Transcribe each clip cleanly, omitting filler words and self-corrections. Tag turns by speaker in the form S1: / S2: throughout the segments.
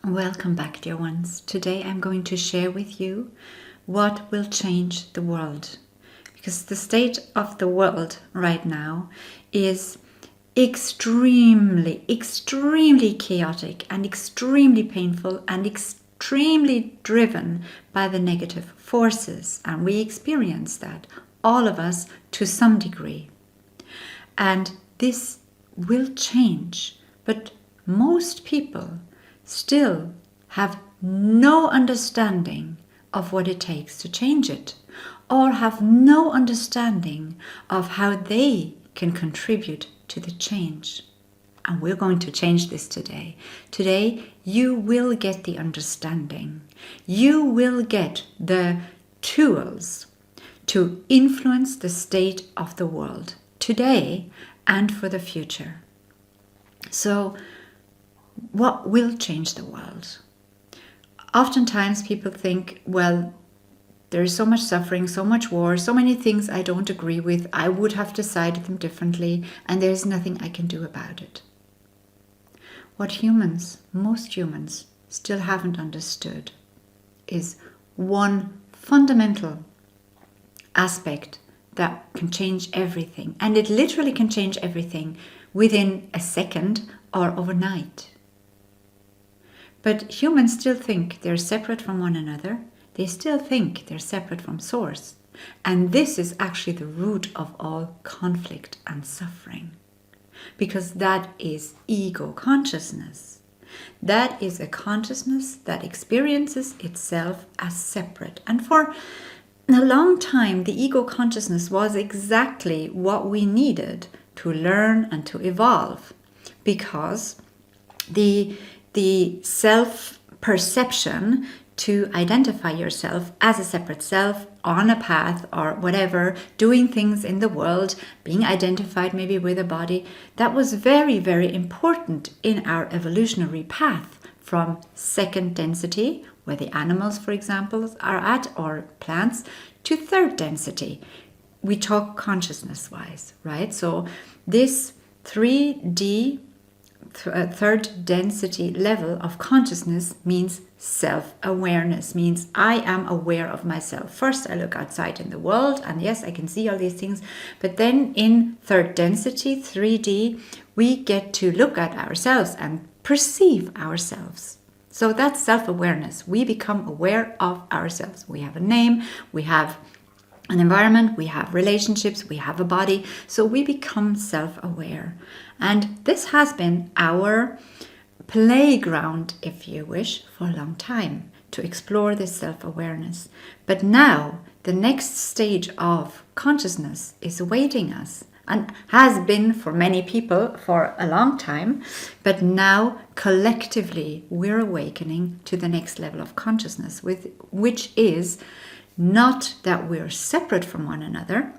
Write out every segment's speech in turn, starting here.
S1: Welcome back, dear ones. Today I'm going to share with you what will change the world. Because the state of the world right now is extremely chaotic and extremely painful and extremely driven by the negative forces. And we experience that, all of us, to some degree. And this will change, but most people still have no understanding of what it takes to change it, or have no understanding of how they can contribute to the change. And we're going to change this today. Today, you will get the understanding. You will get the tools to influence the state of the world today and for the future. So, what will change the world? Oftentimes people think, well, there is so much suffering, so much war, so many things I don't agree with. I would have decided them differently, and there's nothing I can do about it. What most humans, still haven't understood is one fundamental aspect that can change everything. And it literally can change everything within a second or overnight. But humans still think they're separate from one another. They still think they're separate from source. And this is actually the root of all conflict and suffering. Because that is ego consciousness. That is a consciousness that experiences itself as separate. And for a long time, the ego consciousness was exactly what we needed to learn and to evolve. Because the self-perception to identify yourself as a separate self on a path or whatever, doing things in the world, being identified maybe with a body, that was very, very important in our evolutionary path from second density, where the animals, for example, are at, or plants, to third density. We talk consciousness-wise, right? So this 3D third density level of consciousness means self-awareness, means I am aware of myself. First, I look outside in the world, and yes, I can see all these things, but then in third density, 3D, we get to look at ourselves and perceive ourselves. So that's self-awareness. We become aware of ourselves. We have a name, we have an environment, we have relationships, we have a body, so we become self-aware. And this has been our playground, if you wish, for a long time, to explore this self-awareness. But now, the next stage of consciousness is awaiting us, and has been for many people for a long time, but now collectively we're awakening to the next level of consciousness, which is not that we're separate from one another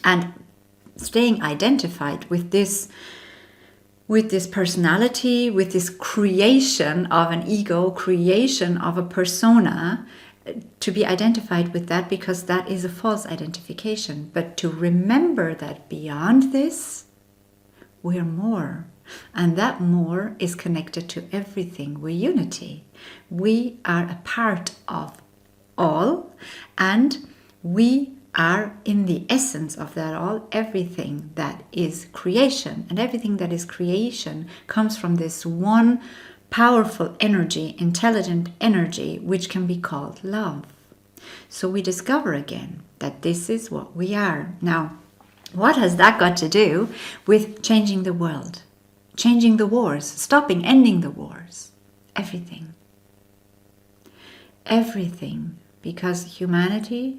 S1: and staying identified with this personality, with this creation of an ego, creation of a persona, to be identified with that, because that is a false identification. But to remember that beyond this, we're more. And that more is connected to everything. We're unity. We are a part of all, and we are in the essence of that all, everything that is creation. And everything that is creation comes from this one powerful energy, intelligent energy, which can be called love. So we discover again that this is what we are. Now, what has that got to do with changing the world, changing the wars, ending the wars? Everything. Everything, because humanity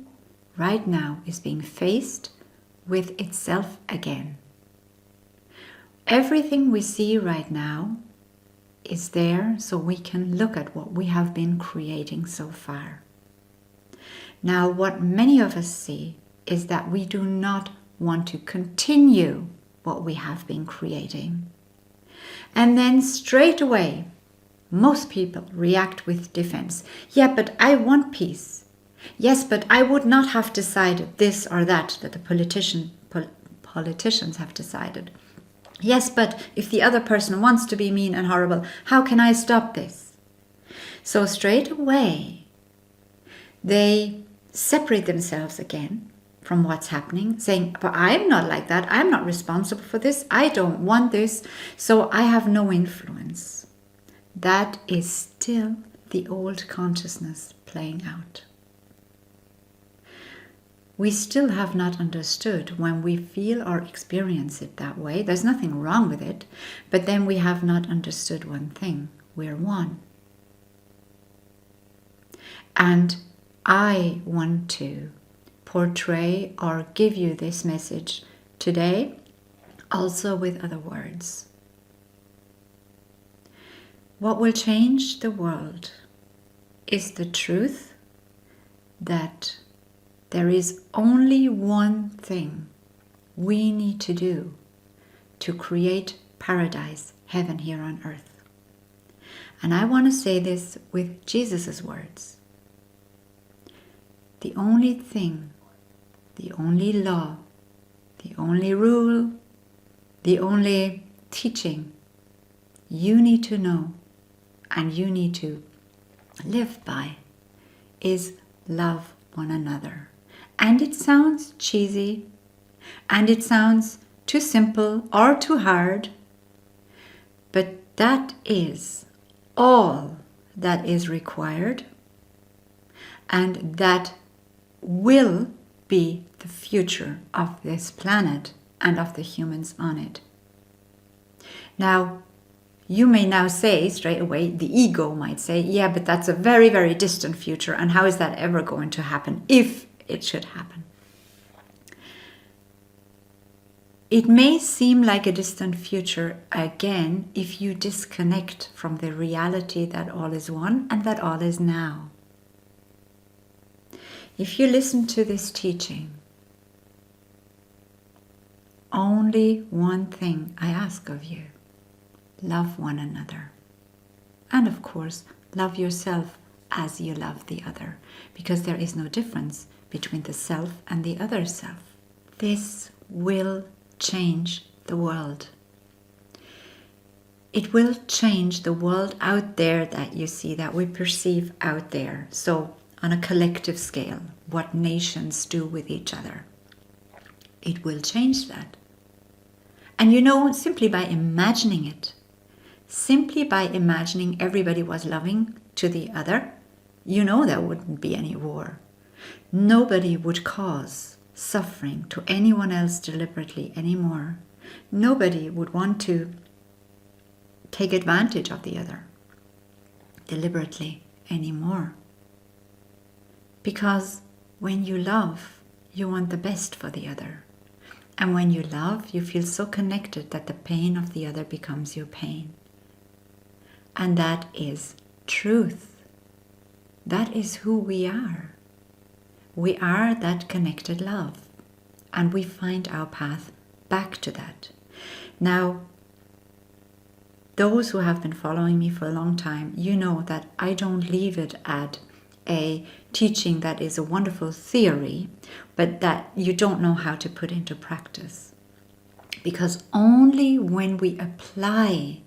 S1: right now is being faced with itself again. Everything we see right now is there so we can look at what we have been creating so far. Now, what many of us see is that we do not want to continue what we have been creating. And then straight away, most people react with defense. Yeah, but I want peace. Yes, but I would not have decided this or that the politicians have decided. Yes, but if the other person wants to be mean and horrible, how can I stop this? So straight away, they separate themselves again from what's happening, saying, but I'm not like that. I'm not responsible for this. I don't want this. So I have no influence. That is still the old consciousness playing out. We still have not understood when we feel or experience it that way. There's nothing wrong with it. But then we have not understood one thing. We're one. And I want to portray or give you this message today, also with other words. What will change the world is the truth that there is only one thing we need to do to create paradise, heaven here on earth. And I want to say this with Jesus' words. The only thing, the only law, the only rule, the only teaching you need to know and you need to live by is love one another. And it sounds cheesy, and it sounds too simple or too hard, but that is all that is required, and that will be the future of this planet and of the humans on it. Now, you may now say straight away, the ego might say, yeah, but that's a very, very distant future, and how is that ever going to happen if it should happen? It may seem like a distant future again if you disconnect from the reality that all is one and that all is now. If you listen to this teaching, only one thing I ask of you: love one another. And of course, love yourself as you love the other, because there is no difference between the self and the other self. This will change the world. It will change the world out there that you see, that we perceive out there. So on a collective scale, what nations do with each other. It will change that. And you know, simply by imagining it, simply by imagining everybody was loving to the other, you know there wouldn't be any war. Nobody would cause suffering to anyone else deliberately anymore. Nobody would want to take advantage of the other deliberately anymore. Because when you love, you want the best for the other. And when you love, you feel so connected that the pain of the other becomes your pain. And that is truth. That is who we are. We are that connected love. And we find our path back to that. Now, those who have been following me for a long time, you know that I don't leave it at a teaching that is a wonderful theory, but that you don't know how to put into practice. Because only when we apply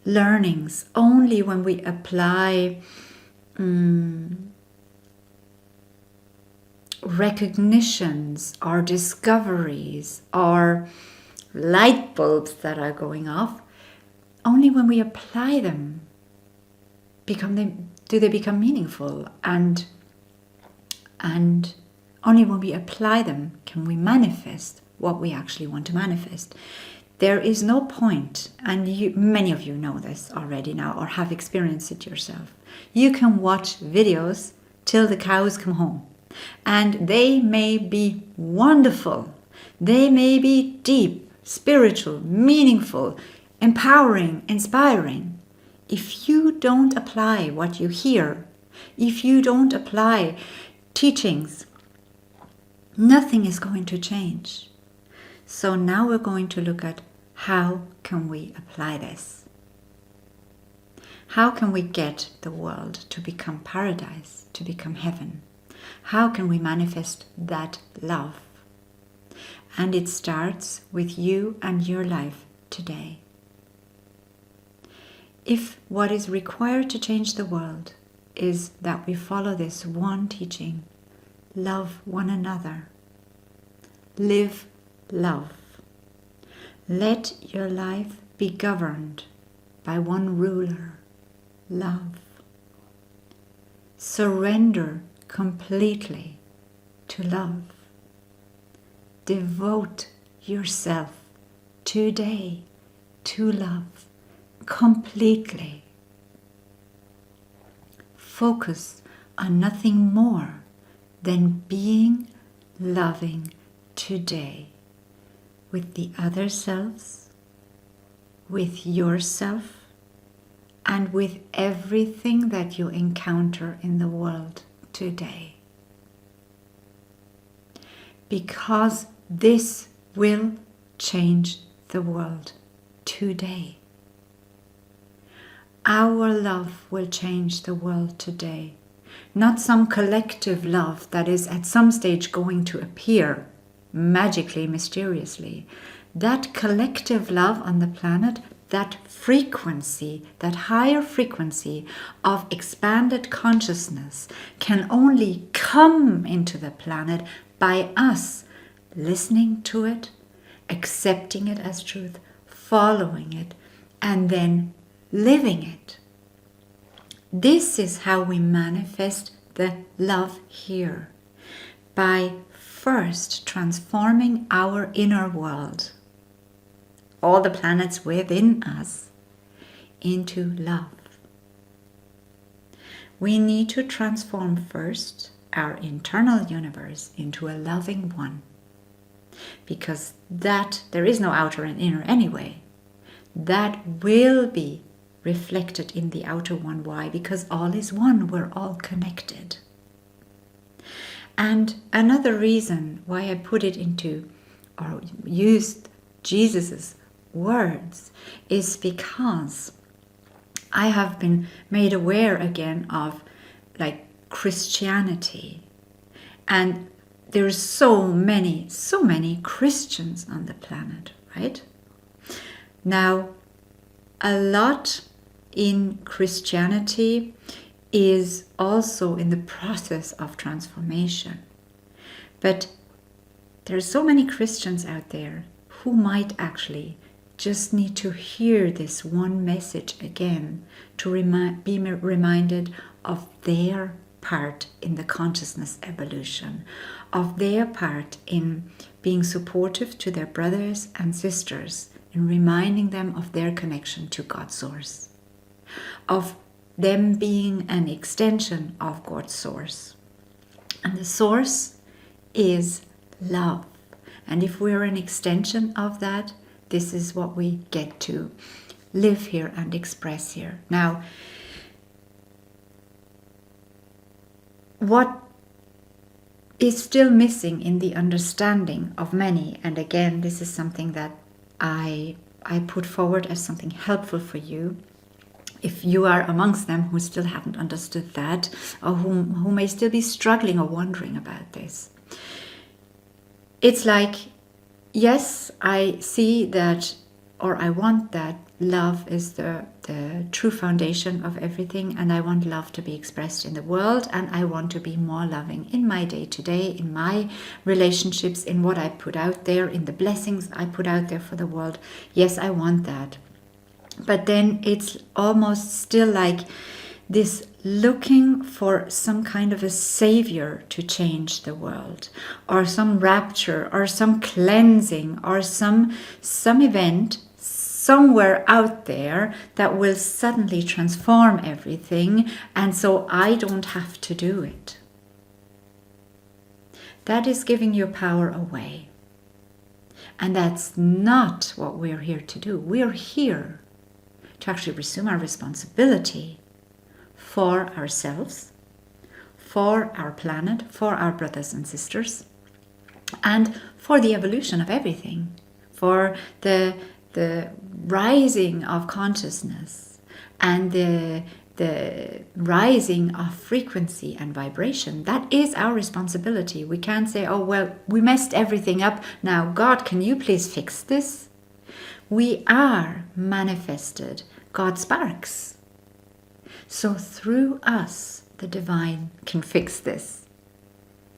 S1: learnings, only when we apply recognitions or discoveries or light bulbs that are going off, only when we apply them do they become meaningful, and only when we apply them can we manifest what we actually want to manifest. There is no point, and many of you know this already now or have experienced it yourself. You can watch videos till the cows come home, and they may be wonderful, they may be deep, spiritual, meaningful, empowering, inspiring. If you don't apply what you hear, if you don't apply teachings, nothing is going to change. So now we're going to look at how can we apply this? How can we get the world to become paradise, to become heaven? How can we manifest that love? And it starts with you and your life today. if what is required to change the world is that we follow this one teaching, love one another, live love, let your life be governed by one ruler, love. Surrender completely to love. Devote yourself today to love completely. Focus on nothing more than being loving today with the other selves, with yourself, and with everything that you encounter in the world today. Because this will change the world today. Our love will change the world today. Not some collective love that is at some stage going to appear magically, mysteriously. That collective love on the planet, that frequency, that higher frequency of expanded consciousness can only come into the planet by us listening to it, accepting it as truth, following it, and then living it. This is how we manifest the love here, by first transforming our inner world, all the planets within us, into love. We need to transform first our internal universe into a loving one, because that there is no outer and inner anyway. That will be reflected in the outer one. Why? Because all is one. We're all connected. And another reason why I put it into, or used Jesus's words, is because I have been made aware again of like Christianity, and there's so many Christians on the planet, right? Now, a lot in Christianity is also in the process of transformation. But there are so many Christians out there who might actually just need to hear this one message again to be reminded of their part in the consciousness evolution, of their part in being supportive to their brothers and sisters, in reminding them of their connection to God's source, of them being an extension of God's source. And the source is love. And if we're an extension of that, this is what we get to live here and express here. Now, what is still missing in the understanding of many, and again, this is something that I put forward as something helpful for you, if you are amongst them who still haven't understood that, or who may still be struggling or wondering about this. It's like, yes, I see that, or I want that love is the true foundation of everything, and I want love to be expressed in the world, and I want to be more loving in my day-to-day, in my relationships, in what I put out there, in the blessings I put out there for the world. Yes, I want that. But then it's almost still like this looking for some kind of a savior to change the world, or some rapture, or some cleansing, or some event somewhere out there that will suddenly transform everything, and so I don't have to do it. That is giving your power away. And that's not what we're here to do. We're here to actually resume our responsibility for ourselves, for our planet, for our brothers and sisters, and for the evolution of everything, for the rising of consciousness and the rising of frequency and vibration. That is our responsibility. We can't say, oh, well, we messed everything up. Now, God, can you please fix this? We are manifested God sparks. So through us, the divine can fix this.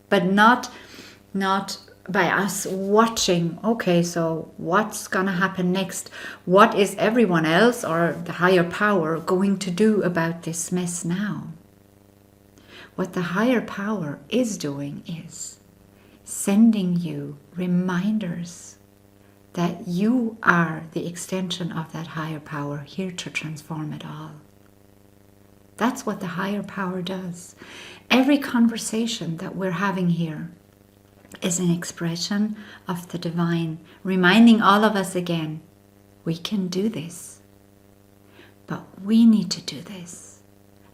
S1: But not by us watching, okay, so what's going to happen next? What is everyone else or the higher power going to do about this mess now? What the higher power is doing is sending you reminders that you are the extension of that higher power here to transform it all. That's what the higher power does. Every conversation that we're having here is an expression of the divine, reminding all of us again, we can do this. But we need to do this.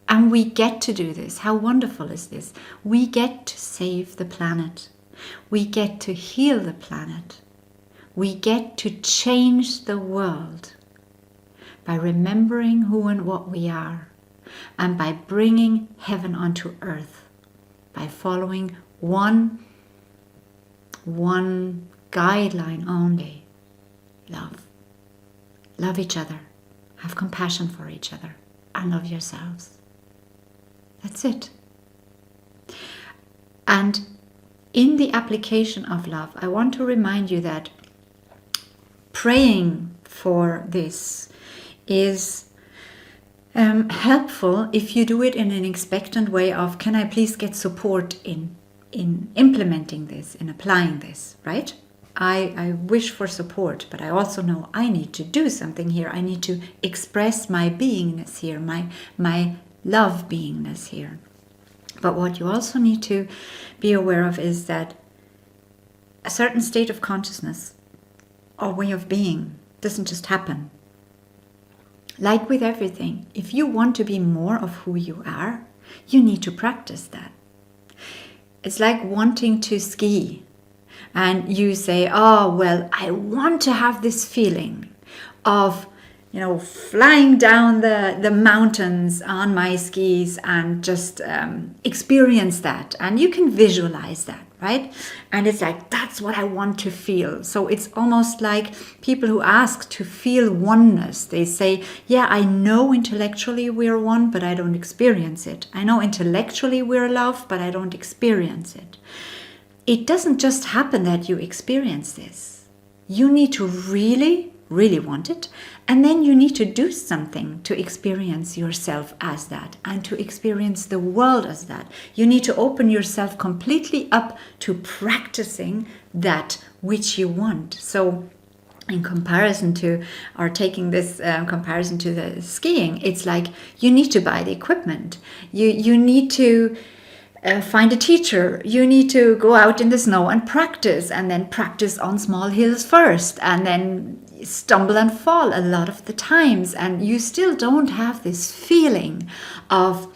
S1: And we get to do this. How wonderful is this? We get to save the planet. We get to heal the planet. We get to change the world by remembering who and what we are, and by bringing heaven onto earth, by following one guideline only: love. Love each other, have compassion for each other, and love yourselves. That's it. And in the application of love, I want to remind you that praying for this is helpful if you do it in an expectant way of, can I please get support in implementing this, in applying this, right? I wish for support, but I also know I need to do something here. I need to express my beingness here, my love beingness here. But what you also need to be aware of is that a certain state of consciousness or way of being doesn't just happen. Like with everything, if you want to be more of who you are, you need to practice that. It's like wanting to ski, and you say, oh, well, I want to have this feeling of, flying down the mountains on my skis and just experience that. And you can visualize that, right? And it's like, that's what I want to feel. So it's almost like people who ask to feel oneness. They say, yeah, I know intellectually we're one, but I don't experience it. I know intellectually we're love, but I don't experience it. It doesn't just happen that you experience this. You need to really want it, and then you need to do something to experience yourself as that and to experience the world as that. You need to open yourself completely up to practicing that which you want. So in comparison to, or taking this comparison to the skiing, it's like you need to buy the equipment. You need to find a teacher. You need to go out in the snow and then practice on small hills first, and then stumble and fall a lot of the times, and you still don't have this feeling of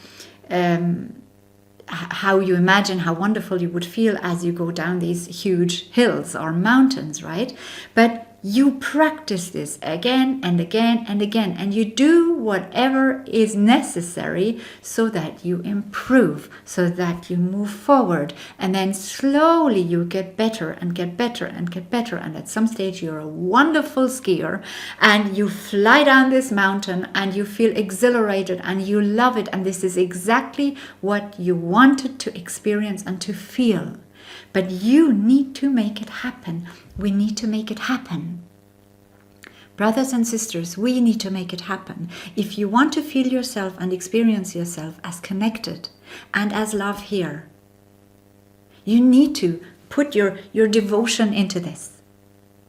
S1: how you imagine how wonderful you would feel as you go down these huge hills or mountains, right? But you practice this again and again and again, and you do whatever is necessary so that you improve, so that you move forward, and then slowly you get better and get better and get better, and at some stage you're a wonderful skier and you fly down this mountain and you feel exhilarated and you love it, and this is exactly what you wanted to experience and to feel. But you need to make it happen. We need to make it happen. Brothers and sisters, we need to make it happen. If you want to feel yourself and experience yourself as connected and as love here, you need to put your devotion into this.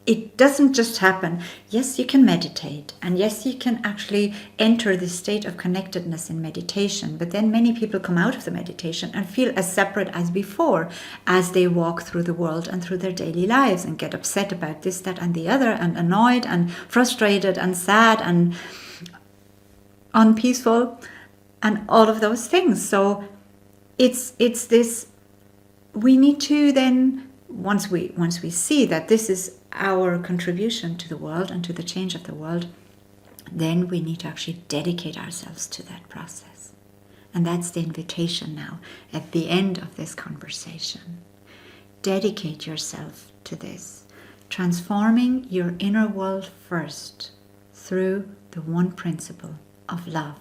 S1: It doesn't just happen. Yes, you can meditate, and yes, you can actually enter this state of connectedness in meditation, but then many people come out of the meditation and feel as separate as before as they walk through the world and through their daily lives and get upset about this, that, and the other, and annoyed and frustrated and sad and unpeaceful and all of those things. So it's this, we need to then, once we see that this is our contribution to the world and to the change of the world, then we need to actually dedicate ourselves to that process. And that's the invitation now at the end of this conversation. Dedicate yourself to this, transforming your inner world first, through the one principle of love.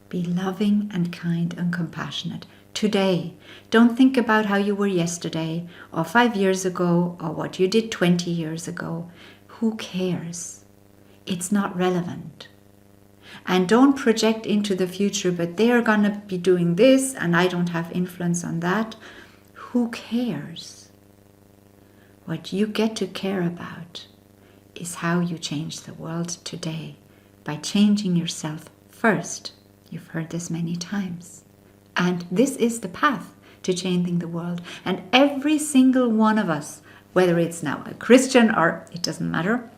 S1: Be loving and kind and compassionate today. Don't think about how you were yesterday or 5 years ago or what you did 20 years ago. Who cares? It's not relevant. And don't project into the future, but they're going to be doing this and I don't have influence on that. Who cares? What you get to care about is how you change the world today by changing yourself first. You've heard this many times. And this is the path to changing the world. And every single one of us, whether it's now a Christian or it doesn't matter,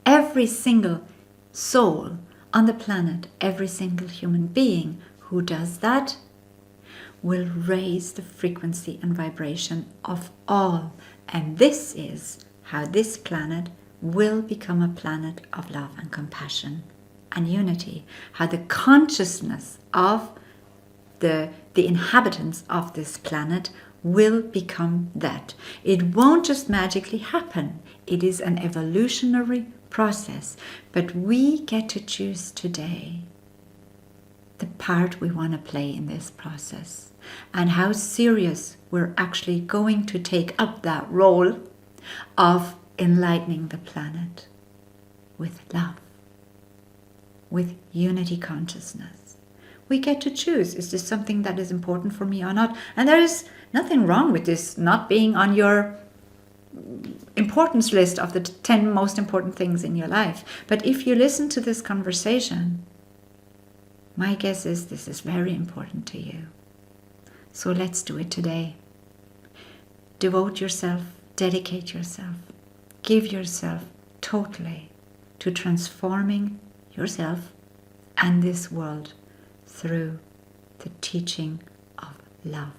S1: every single soul on the planet, every single human being who does that will raise the frequency and vibration of all. And this is how this planet will become a planet of love and compassion and unity. How the consciousness of the inhabitants of this planet will become that. It won't just magically happen. It is an evolutionary process. But we get to choose today the part we want to play in this process and how serious we're actually going to take up that role of enlightening the planet with love, with unity consciousness. We get to choose, is this something that is important for me or not? And there is nothing wrong with this not being on your importance list of the 10 most important things in your life. But if you listen to this conversation, my guess is this is very important to you. So let's do it today. Devote yourself, dedicate yourself, give yourself totally to transforming yourself and this world through the teaching of love.